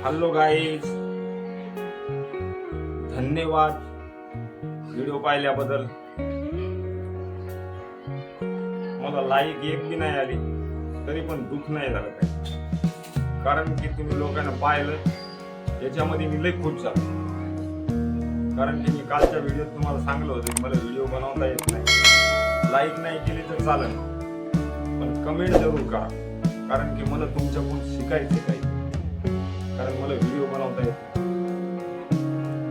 Hello guys, धन्यवाद video पाहिल्याबद्दल. मला लाईक एक बी नाही आली तरी पण दुःख नाही झालं काय, कारण की तुम्ही लोकांना पाहिलं याच्यामध्ये मी लई खुश झालो. कारण की मी कालच्या व्हिडिओत तुम्हाला सांगलं होतं की मला व्हिडिओ बनवता येत नाही. लाईक नाही केली तर चालेल पण कमेंट जरूर करा, कारण की मला तुमच्याकडून शिकायचं काही, कारण मला व्हिडिओ बनवता येत नाही.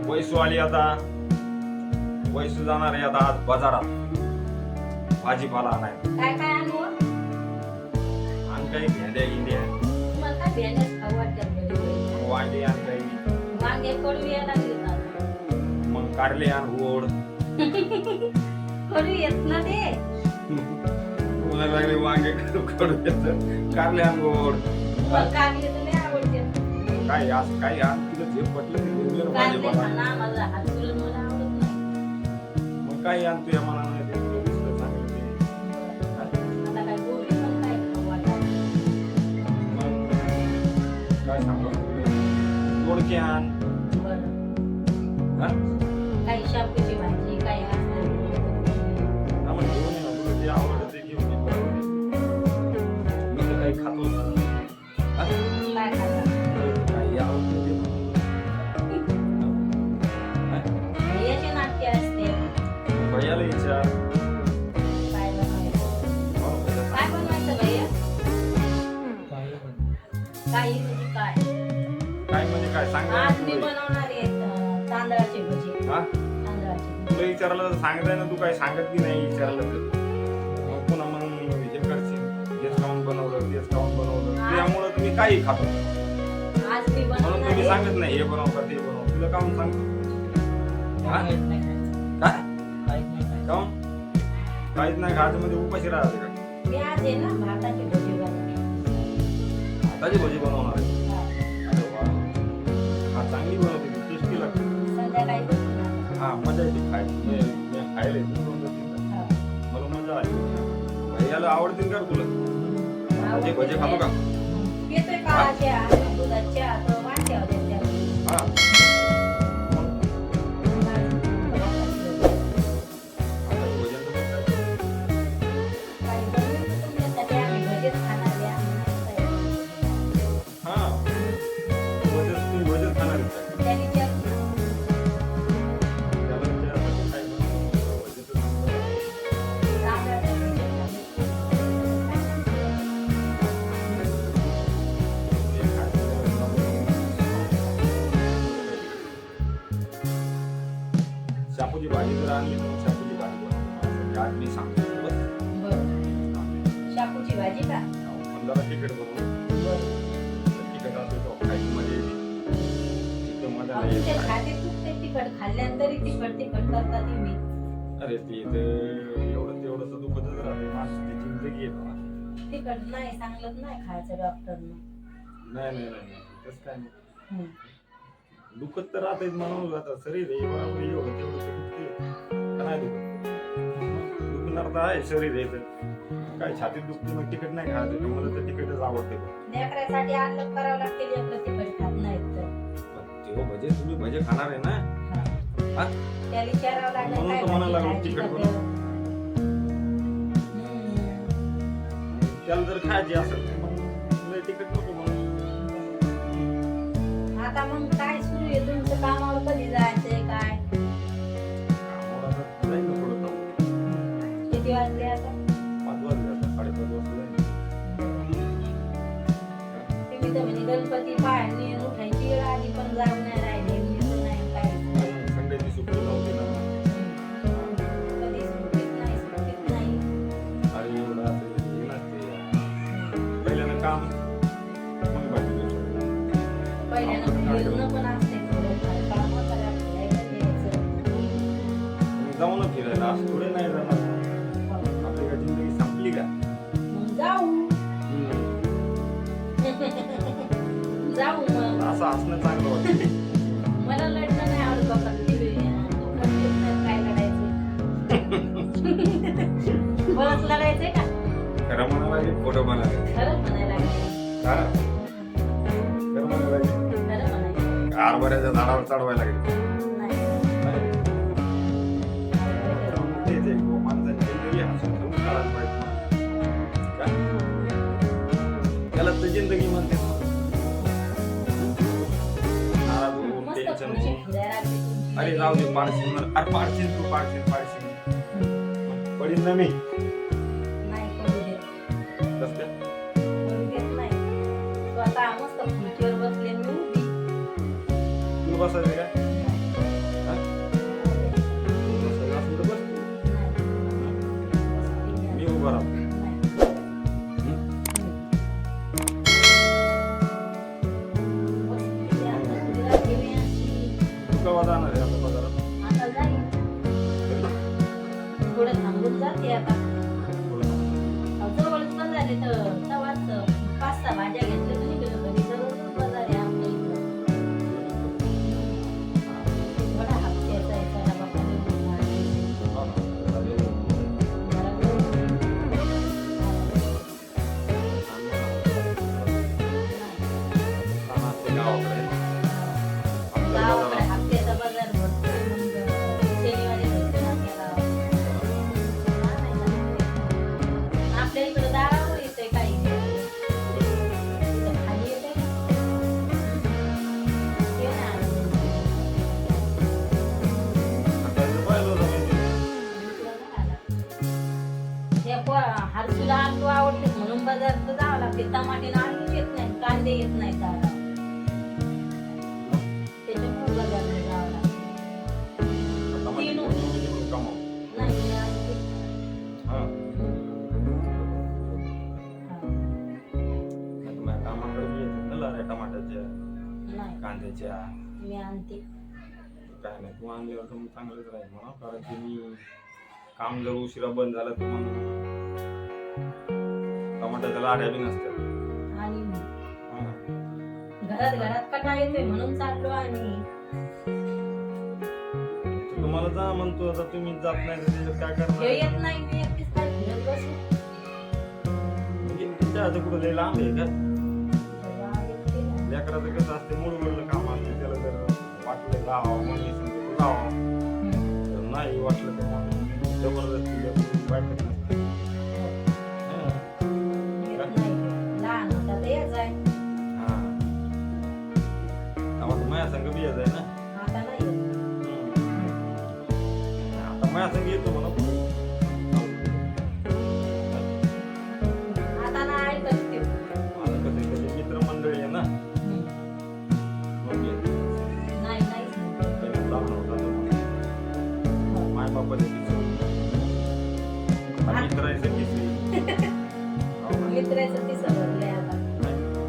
वैसू आली आता, वैसू जाणार आहे आता आज बाजारात भाजीपाला आणायला. काय काय आणू? आण काही भेंड्या गिंड्या, मला काय भेंड्याच खाऊ वाटतात. वांगे आण काही, वांगे कडू यायला लागले आता. मग कारले आण गोड. कडू येत ना ते. तुम्हाला लागले वांगे कडू येत, कारले आण गोड. मला कारले तर लय आवडते. काय असं काही आण, तुला जे पटलं ते घेऊन कारले भाजीपाला. खाना मला हात तुला मला आवडत नाही. मग काही आण तुझ्या मनानं ते तुला दिसलं चांगलं ते. आता काय गोबी पण काय खाऊ वाटत. मग काय सांगू, दोडके आण. बरं. हा? काही शापूची भाजी काही असते. आम्हाला घेऊन ये ना, तुला जे आवडतं ते घेऊन ये. मी तर काही खातो नाही. हा? काय खाता? काही आवडतं ते बनवून. हा? याचे नाट्य असते. भैयाला विचार. काय बनवायचं? हो, भैया. काय बनवायचं भैया? काही म्हणजे काय? काय म्हणजे काय सांग ना आज मी तू. बनवणार आहे तांदळाचे भजी. हा? तांदळाचे. तुला विचारलं तर सांगताय ना, तू काय सांगत की नाही विचारलं तर. मग पुन्हा मग हे करशील, हेच खाऊन बनवलं, तेच खाऊन बनवलं. त्यामुळं तुम्ही काही खातो आज मी म्हणून बनवणार तुम्ही आहे. सांगत नाही हे बनव का ते बनव. तुला काहून सांगतो हा? काय काहून काहीच नाही खायचं म्हणजे उपाशी राहायचं का? मी आज आहे ना भाताची भजी बनवणार. भाताची भजी बनवणार आहे. हा. अरे वा, हा चांगली बनवते, टेस्टी लागते. संध्याकाळी बनवणार. हा मजा येते खायची. मी खायला येते, हा. मला मजा आली. भैयाला आवडतील का रे तुला भजी? भजी खातो का? येतोय का चहा, दुधाच्या तर वाट्या होत्या त्या. हा. आता भजन तर बघ काय. काही बनवून तुमच्यासाठी आम्ही भजीच खाणार आहे. आम्ही नाही खायचं. हा तुम्ही भजन खाणार आहे का? त्या विचार त्याला विचारायचं काय बनवू? भजीचं सांगतो. तांदळाच्या भजी ते खायचं. शापूची भाजी जर आणली तर मग शापूची भाजी बनवतो. आज मी सांगतो बस. बरं. शापूची भाजी का? 15 तिकीट बनवून बरं. तिकीट असते तो खायची मजा येते. तिथं मजा नाही तुमच्या येत. खाते चुकते तिखट खाल्ल्यानंतरही तिखट करता तुम्ही. अरे ते तर एवढं तेवढं तर दुखतच राहते. माणसाची जिंदगी आहे ना. तिखट नाही चांगलंच नाही खायचं डॉक्टरनं. नाही तसं काय नाही. दुखत तर राहते म्हणून आता शरीर आहे बरोबर, एवढं तेवढं तर दुखते का नाही दुखत? दुखणार तर आहे शरीर आहे तर काय छातीत दुखते मग तिखट नाही खायचं का? मला तर तिखटच आवडते बघ. लेकरासाठी आणलं करावं लागते. लेकरं तिखट खात नाहीत तर. पण तेव्हा भजे तुम्ही भजे खाणार आहे ना. हा. हा? त्याला विचारावं लागलं म्हणून काय तर म्हणायला भाजी लागलो खायची तिखट का बनव. तेव्हा. त्याला जर खायची असेल तर मग लय तिखट नको म्हणून. आता मग काय सुरू आहे तुमचं? कामावर कधी जायचंय काय? आम्हाला तर जाईल ना थोडं काम. किती वाजले आता? 5 वाजले आता, 5:30 वाजता जाईल. तुम्ही तर म्हणजे गणपती पाहणी उठायची वेळ आधी पण जाऊन नाही राहिले. मी नाही काय संडेची सुट्टी नव्हती ना. कधी सुट्टीत नाही. आणि एवढं असं हे नसते. पहिल्यानं काम मग बाकी दुसरं. पहिल्यानं फिरणं पण असते थोडंफार. कामं करायला यायचं. जाऊ ना फिरायला, असं थोडे नाही जाणार. आपली काय जिंदगी संपली का? मग जाऊ. जाऊ मग. असं असणं चांगलं वाटतं. मला लढणं नाही आवडत बाबा. काय लढायचं? बरंच लढायचंय का? खरं म्हणायला खोटं म्हणायला. खरंच म्हणायला लागले. हा खरं म्हणायला खरं हरभऱ्याच्या झाडावर चढवायला गेले नाही. तेच आहे, माणसाची जिंदगी हसून खेळून काढायला पाहिजे ना. काय? त्याला तर जिंदगी म्हणते ना. नाराज होऊन, मस्त टेन्शन खुर्ची होऊन. फिरायला लागली तुमची. अरे जाऊ दे, पाडशील मला. अरे पाडशील तू, पाडशील पडील ना मी. नाही करू देत. कसं काय? करू देत नाही. तू आता मस्त खुर्चीवर बसली आणि मी उभी. तुला बसायचं काय? हा? तुला बसायचं असेल तर बस तू. नाही. मी उभा राहतो. हं? तू केव्हा जाणार आहे आता बाजारात? आता जाईल. कधी? थोडं थांबून जाते आता. थोडं थांब. जवळच बाजार आहे तर तेव्हाच 5-6 भाज्या घेतल्या तर निघालो घरी. जवळच बाजार आहे आमच्या इथं. थोडा हप्त्याचा आहे, चला बाबा निघून जाणे. हो ना. जरा वेळ होतो. जरा वेळ होते. छान असते गावाकडे. आपल्या गावाकडे बाजारात. हप्त्याचा बाजार भरतो. मग शनिवारी भरतो ना त्याला. छान आहे ना. आपल्या इकडं दारावर येतंय काही इथं खाली येतंय ना. ते नाही आणलं. सकाळचं पाहिलं होतं मी ते. तुला नाही आला. हे हरसूला आलू आवडते म्हणून बाजारात जावं लागते. टमाटे आलू येत नाही, कांदे येत नाही दारावर. त्याच्यामुळे बाजारात जावं लागते. आता माझी तीन पोरगी गेली म्हणून कमाव. नाही मी आणते. हा. हा. नाही तर माझ्या कामाकडे बी येतात ना लाऱ्या टमाट्याच्या, नाही कांद्याच्या. मी आणते. काय नाही, तू आणल्यावर तर मग चांगलंच राहील म्हणा. कारण की मी काम जर उशिरा बंद झालं तर मग टमाट्याच्या लाऱ्या बी नसतात. आणि हा. घरात कटाळा येतोय म्हणून चाललो आणि तर तुम्हाला जा म्हणतो, आता तुम्ही जात नाही तर त्याच्यात काय हे करणार? येत नाही. मी एकटीच काय फिरत बसू. म्हणजे तुमच्या आता कुठं लय लांब आहे का? तेव्हा येते ना. लेकराचं कसं असते, मूळवरलं काम असते. त्याला जर वाटलं जावं मम्मी सांगते जावं, तर नाही वाटलं तर मग जबरदस्ती वाटत नसते. हा. येत नाही. लहान होता तर यायचा आहे. हा. आम्हाला माझ्या संग बी यायचं आहे ना. आता नाही येत. आता माझ्या संग येतो म्हणा. आता नाही ऐकत ते. आता कधी कधी मित्रमंडळी आहे ना, मग येतो. नाही नाही. पहिला लहान होता तो म्हणून. माय बापाचे किस्से. आता मित्राचे किस्से. हो ना. मित्राचं तिसं भरलंय आता.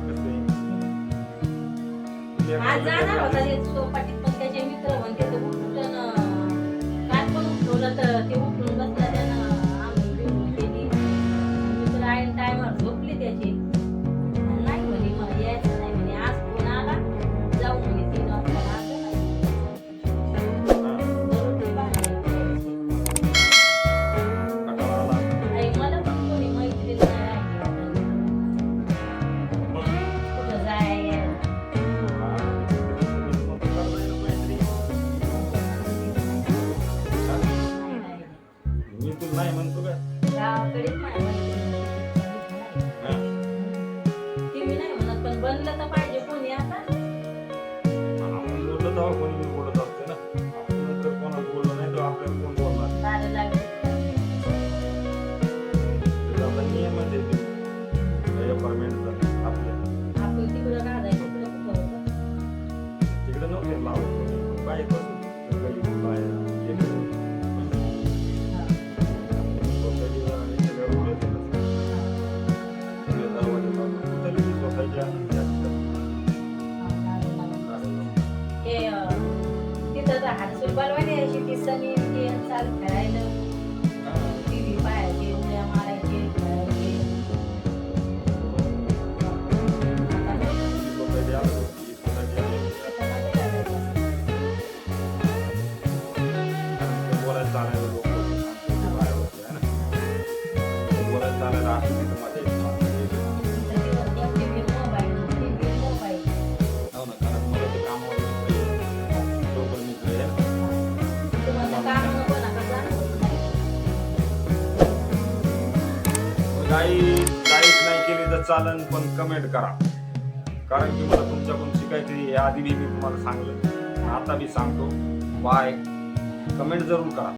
कसं आहे? आज जाणार होता ते चौपाटीत पण त्याचे मित्र म्हणते तर उठून काय पण उठवलं तर ते उठून बसला त्यानं आंघोळ बिंघोळ केली. मित्र ऐन टायमावर झोपली त्याची. नाही म्हणे मला यायचं नाही म्हणे. आज फोन आला जाऊ म्हणे 3 वाजता. असं नाही. दररोज ते बाहेर यायचे. कंटाळा आला. आई मला पण कोणी मैत्रीण नाही राहिली आता. कुठं जाय हा. मग करता येईल मैत्री. हा? नाही राहिली. मी तुला नाही म्हणतो काय? गावाकडेच माझ्या मैत्रिणी नाही. हा. ती मी नाही म्हणत पण बनलं तर पाहिजे कोणी आता. आपण बोललो तेव्हा कोणी बी बोलत असते ना. आपण जर कोणाला बोललो नाही तर आपल्याला कोण बोलणार? दारं लागली. त्याचा नियमच आहे ते. अपार्टमेंटचा आपल्या. आपण तिकडं राहायचं तिकडं कुठं होतं. तिकडे नव्हते लावत. बाहेर बसून गल्लीत बाहेर लेकरं. हा. सोसायटीला आणि सगळं रोडच आहे ना. सगळे दरवाजे लावून. कुठली ती सोसायटी आहे ना, त्या दारं लागली. ठिकाणी. ते तिथं तर हातसूल बनवायला यायची ती सनी ते चाल खेळायला. हा. टीव्ही पाहायचे, उड्या मारायचे, खेळायचे. आता नाही. सोसायटी आली होती. सोसायटी आली होती. आता नाही राहायचं. आणि ते बोलायला चालायला लोक होते. आमच्या बाहेर होते, है ना. ते बोलायला चालायला असं तिथं मध्ये तिथं दिवसभर टीव्ही, मोबाईल, टीव्ही, मोबाईल. हो ना, कारण मला ते कामावर लाईक नाही केली तर चालन, पण कमेंट करा. कारण की मला तुमच्याकडून शिकायचं आहे. आधी बी मी तुम्हाला सांगलं, आता बी सांगतो. बाय. कमेंट जरूर करा.